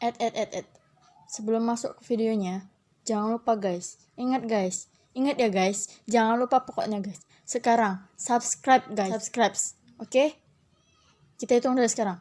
Ed. Sebelum masuk ke videonya, jangan lupa guys. Ingat ya guys. Jangan lupa pokoknya guys. Sekarang, subscribe guys. Subscribe, oke? Kita hitung dari sekarang.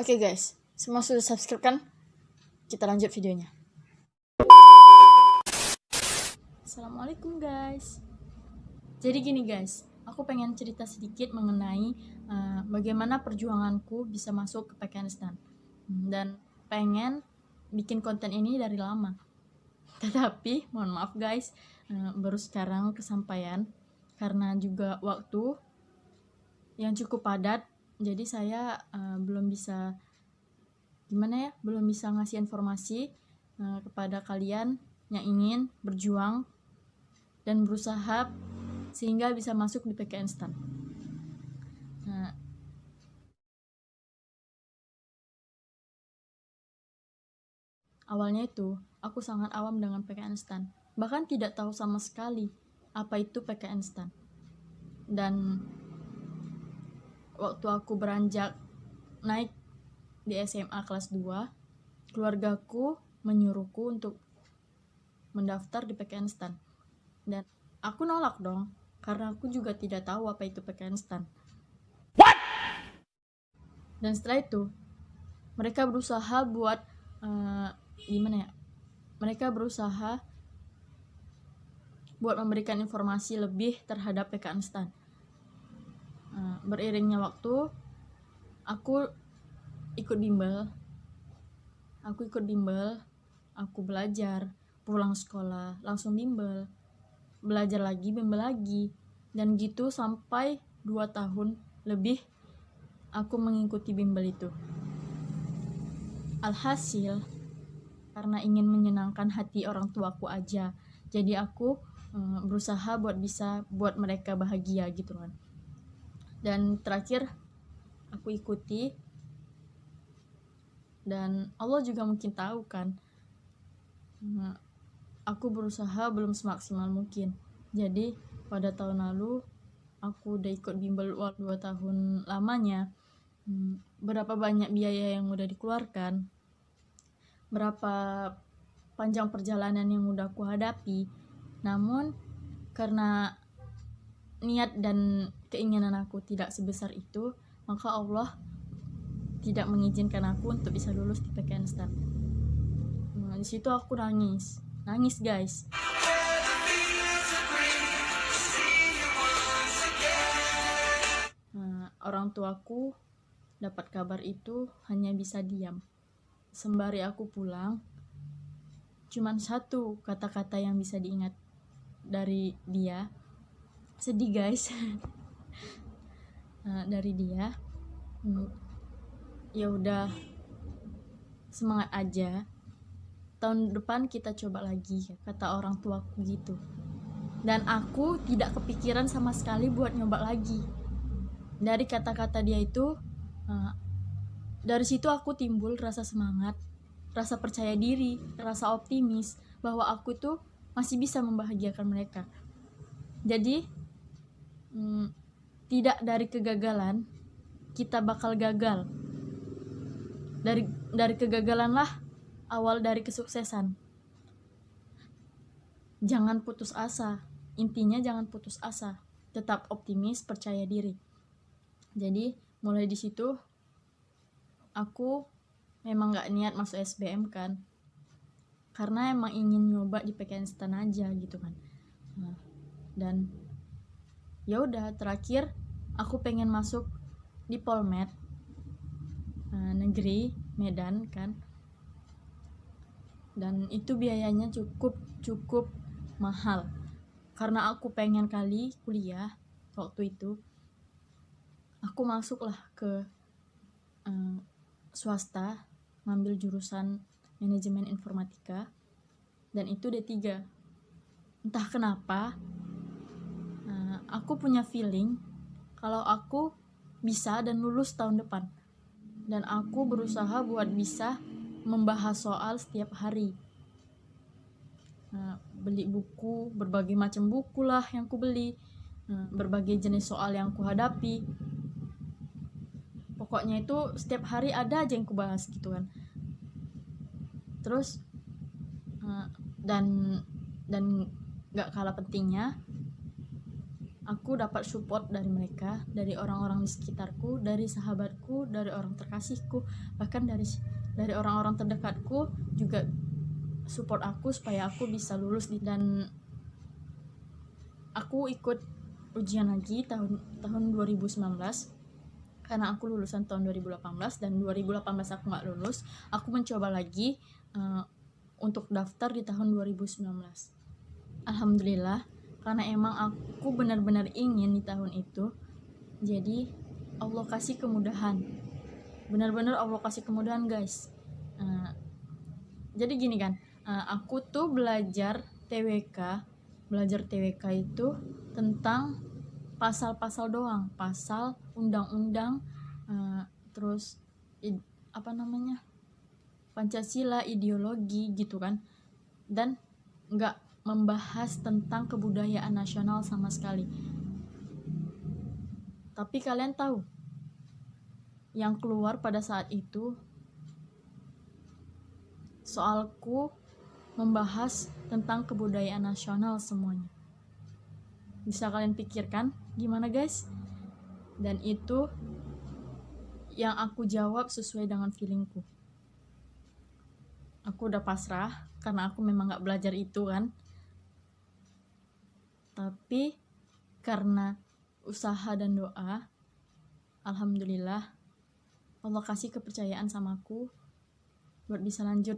Oke guys, semua sudah subscribe kan? Kita lanjut videonya. Assalamualaikum guys. Jadi gini guys, aku pengen cerita sedikit mengenai bagaimana perjuanganku bisa masuk ke PKN dan pengen bikin konten ini dari lama. Tetapi mohon maaf guys, baru sekarang kesampaian karena juga waktu yang cukup padat. Jadi saya belum bisa ngasih informasi kepada kalian yang ingin berjuang dan berusaha sehingga bisa masuk di PKN STAN. Awalnya itu aku sangat awam dengan PKN STAN, bahkan tidak tahu sama sekali apa itu PKN STAN. Dan waktu aku beranjak naik di SMA kelas 2, keluargaku menyuruhku untuk mendaftar di PKN STAN. Dan aku nolak dong, karena aku juga tidak tahu apa itu PKN STAN. What? Dan setelah itu, mereka berusaha buat mereka berusaha buat memberikan informasi lebih terhadap PKN STAN. Beriringnya waktu, aku ikut bimbel, aku belajar, pulang sekolah langsung bimbel, belajar lagi, bimbel lagi, dan gitu sampai 2 tahun lebih aku mengikuti bimbel itu. Alhasil, karena ingin menyenangkan hati orang tuaku aja, jadi aku berusaha buat mereka bahagia gitu kan. Dan terakhir aku ikuti, dan Allah juga mungkin tahu kan, aku berusaha belum semaksimal mungkin. Jadi pada tahun lalu aku udah ikut bimbel 2 tahun lamanya. Berapa banyak biaya yang udah dikeluarkan, berapa panjang perjalanan yang udah aku hadapi. Namun karena niat dan keinginan aku tidak sebesar itu, maka Allah tidak mengizinkan aku untuk bisa lulus di PKN STAN. Di situ aku nangis guys. Orang tuaku dapat kabar itu hanya bisa diam. Sembari aku pulang, cuman satu kata-kata yang bisa diingat dari dia. Sedih guys. Dari dia, ya udah, semangat aja, tahun depan kita coba lagi, kata orang tuaku gitu. Dan aku tidak kepikiran sama sekali buat nyoba lagi. Dari kata-kata dia itu, dari situ aku timbul rasa semangat, rasa percaya diri, rasa optimis bahwa aku tuh masih bisa membahagiakan mereka. Jadi tidak dari kegagalan kita bakal gagal. Dari kegagalanlah awal dari kesuksesan. Jangan putus asa. Intinya jangan putus asa. Tetap optimis, percaya diri. Jadi mulai di situ aku memang gak niat masuk SBM kan, karena emang ingin nyoba di PKN STAN aja gitu kan. Dan ya udah, terakhir aku pengen masuk di Polmed negeri Medan kan, dan itu biayanya cukup mahal. Karena aku pengen kali kuliah waktu itu, aku masuklah ke swasta, ngambil jurusan manajemen informatika, dan itu D3. Entah kenapa aku punya feeling kalau aku bisa dan lulus tahun depan. Dan aku berusaha buat bisa membahas soal setiap hari. Beli buku, berbagai macam buku lah yang aku beli. berbagai jenis soal yang kuhadapi. Pokoknya itu setiap hari ada aja yang kubahas gitu kan. Terus dan gak kalah pentingnya, aku dapat support dari mereka, dari orang-orang di sekitarku, dari sahabatku, dari orang terkasihku, bahkan dari orang-orang terdekatku juga support aku supaya aku bisa lulus. Dan aku ikut ujian lagi tahun 2019 karena aku lulusan tahun 2018 dan 2018 aku nggak lulus. Aku mencoba lagi untuk daftar di tahun 2019. Alhamdulillah, karena emang aku benar-benar ingin di tahun itu, jadi Allah kasih kemudahan. Benar-benar Allah kasih kemudahan, guys. Jadi gini kan, aku tuh belajar TWK itu tentang pasal-pasal doang, pasal undang-undang, terus Pancasila, ideologi gitu kan, dan nggak membahas tentang kebudayaan nasional sama sekali. Tapi kalian tahu yang keluar pada saat itu, soalku membahas tentang kebudayaan nasional semuanya. Bisa kalian pikirkan gimana, guys? Dan itu yang aku jawab sesuai dengan feelingku. Aku udah pasrah karena aku memang gak belajar itu kan. Tapi karena usaha dan doa, alhamdulillah Allah kasih kepercayaan sama aku buat bisa lanjut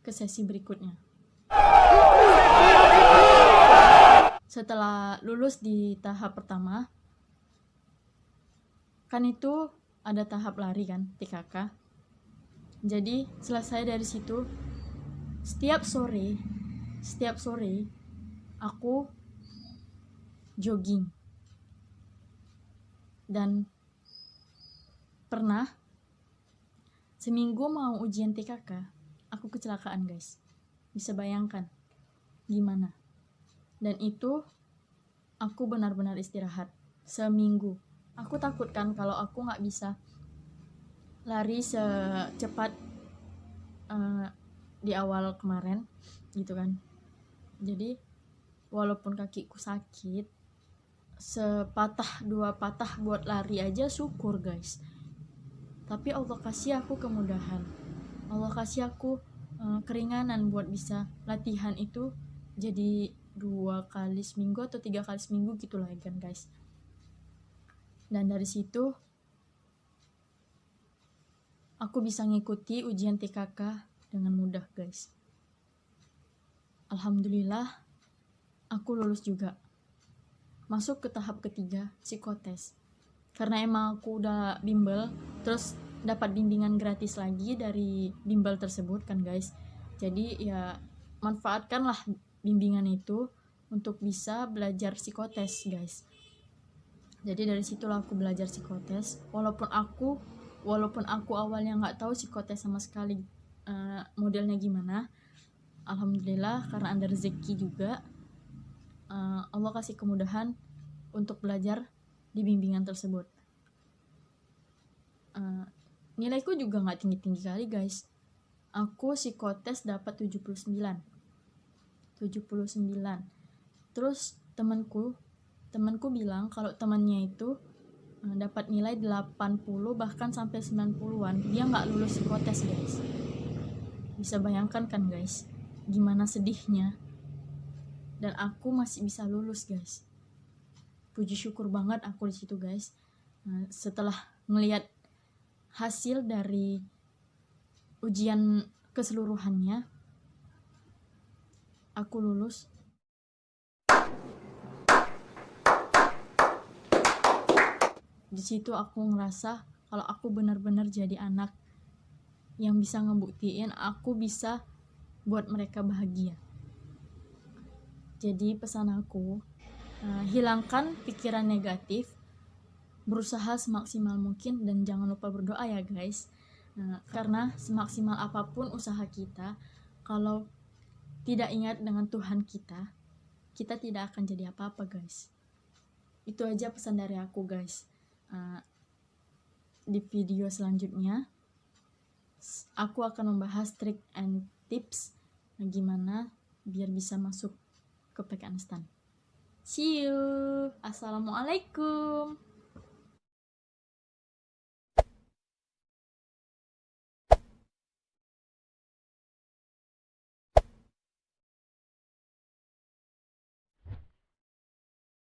ke sesi berikutnya. Setelah lulus di tahap pertama, kan itu ada tahap lari kan, TKK. Jadi selesai dari situ, setiap sore aku jogging. Dan pernah seminggu mau ujian TKK, aku kecelakaan, guys. Bisa bayangkan gimana. Dan itu aku benar-benar istirahat seminggu. Aku takut kan kalau aku gak bisa lari secepat di awal kemarin gitu kan. Jadi walaupun kakiku sakit, sepatah dua patah buat lari aja syukur, guys. Tapi Allah kasih aku kemudahan, Allah kasih aku keringanan buat bisa latihan itu jadi 2 kali seminggu atau 3 kali seminggu gitu lah kan, guys. Dan dari situ aku bisa ngikuti ujian TKK dengan mudah, guys. Alhamdulillah aku lulus juga, masuk ke tahap ketiga, psikotes. Karena emang aku udah bimbel, terus dapat bimbingan gratis lagi dari bimbel tersebut kan, guys. Jadi ya manfaatkanlah bimbingan itu untuk bisa belajar psikotes, guys. Jadi dari situlah aku belajar psikotes. Walaupun aku awalnya nggak tahu psikotes sama sekali modelnya gimana, alhamdulillah karena ada rezeki juga, Allah kasih kemudahan untuk belajar di bimbingan tersebut. Nilaiku juga nggak tinggi-tinggi kali, guys. Aku psikotes dapat 79. Terus temanku bilang kalau temannya itu dapat nilai 80 bahkan sampai 90-an. Dia nggak lulus psikotes, guys. Bisa bayangkan kan, guys, gimana sedihnya. Dan aku masih bisa lulus, guys. Puji syukur banget aku di situ, guys. Setelah ngelihat hasil dari ujian keseluruhannya, aku lulus. Di situ aku ngerasa kalau aku benar-benar jadi anak yang bisa ngebuktiin aku bisa buat mereka bahagia. Jadi pesan aku, hilangkan pikiran negatif, berusaha semaksimal mungkin, dan jangan lupa berdoa ya, guys. Karena semaksimal apapun usaha kita, kalau tidak ingat dengan Tuhan kita tidak akan jadi apa-apa, guys. Itu aja pesan dari aku guys. Di video selanjutnya aku akan membahas trik and tips gimana biar bisa masuk ke PKN STAN. See you. Assalamualaikum.